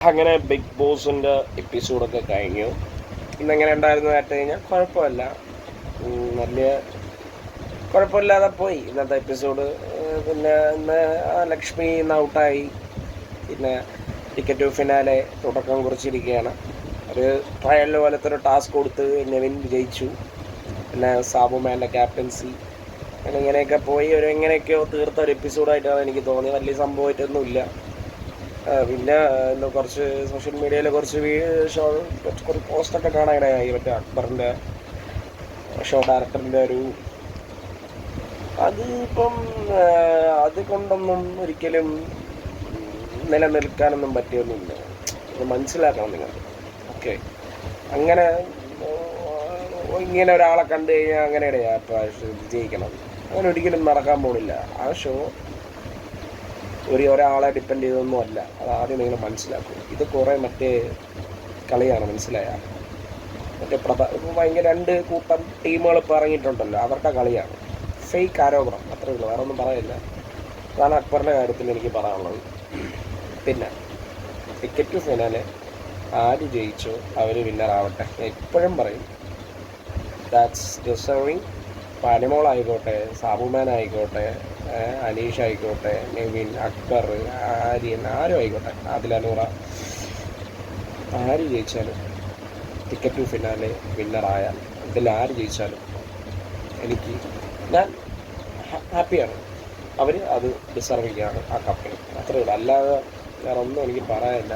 അങ്ങനെ ബിഗ് ബോസിൻ്റെ എപ്പിസോഡൊക്കെ കഴിഞ്ഞു. ഇന്നെങ്ങനെ ഉണ്ടായിരുന്നു കേട്ട് കഴിഞ്ഞാൽ കുഴപ്പമില്ല, വലിയ കുഴപ്പമില്ലാതെ പോയി ഇന്നത്തെ എപ്പിസോഡ്. പിന്നെ ഇന്ന് ലക്ഷ്മി ഇന്ന് ഔട്ടായി. പിന്നെ ടിക്കറ്റ് ഫിനാലെ തുടക്കം കുറിച്ചിരിക്കുകയാണ്. ഒരു ട്രയൽ പോലത്തെ ഒരു ടാസ്ക് കൊടുത്ത് നെവിൻ വിജയിച്ചു. പിന്നെ സാബുമാൻ്റെ ക്യാപ്റ്റൻസി ഇങ്ങനെയൊക്കെ പോയി എങ്ങനെയൊക്കെയോ തീർത്ത ഒരു എപ്പിസോഡായിട്ടാണ് എനിക്ക് തോന്നിയത്. വലിയ സംഭവമായിട്ടൊന്നുമില്ല. പിന്നെ ഇന്ന് കുറച്ച് സോഷ്യൽ മീഡിയയിൽ കുറച്ച് പോസ്റ്റൊക്കെ കാണാനിടയായി. മറ്റേ അക്ബറിൻ്റെ ഷോ ഡയറക്ടറിൻ്റെ അത് ഇപ്പം അത് കൊണ്ടൊന്നും ഒരിക്കലും നിലനിൽക്കാനൊന്നും പറ്റിയൊന്നുമില്ല. അത് മനസ്സിലാക്കണം നിങ്ങൾ. ഓക്കെ, അങ്ങനെ ഇങ്ങനെ ഒരാളെ കണ്ടു കഴിഞ്ഞാൽ അങ്ങനെ വിജയിക്കണം, അങ്ങനെ ഒരിക്കലും നടക്കാൻ പോണില്ല. ആ ഷോ ഒരാളെ ഡിപ്പെൻഡ് ചെയ്തൊന്നും അല്ല. അത് ആദ്യം നിങ്ങൾ മനസ്സിലാക്കും. ഇത് കുറേ മറ്റേ കളിയാണ്, മനസ്സിലായ മറ്റേ ഭയങ്കര 2 കൂട്ടം ടീമുകൾ ഇപ്പോൾ ഇറങ്ങിയിട്ടുണ്ടല്ലോ, അവരുടെ കളിയാണ്. ഫേക്ക് ആരോപണം, അത്രയേ ഉള്ളൂ, വേറെ ഒന്നും പറയില്ല. അതാണ് അക്ബറിൻ്റെ കാര്യത്തിൽ എനിക്ക് പറയാനുള്ളത്. പിന്നെ ടിക്കറ്റ് ഫിനാലെ ആര് ജയിച്ചോ അവർ വിന്നറാവട്ടെ. ഞാൻ ഇപ്പോഴും പറയും, ദാറ്റ്സ് ഡിസേർവിങ്. ഇപ്പോൾ അനിമോൾ ആയിക്കോട്ടെ, സാബുമാൻ ആയിക്കോട്ടെ, അനീഷ് ആയിക്കോട്ടെ, നെവിൻ, അക്ബർ, ആര്യൻ, ആരും ആയിക്കോട്ടെ, ആദിലനൂറ, ആര് ജയിച്ചാലും ടിക്കറ്റ് ഫിനാലെ വിന്നറായാൽ ഇതിലാര് ജയിച്ചാലും ഞാൻ ഹാപ്പിയാണ്. അവർ അത് ഡിസർവിങ്ങാണ്, ആ കപ്പിന്. അത്രയേ ഉള്ളൂ, അല്ലാതെ വേറെ ഒന്നും എനിക്ക് പറയാനില്ല.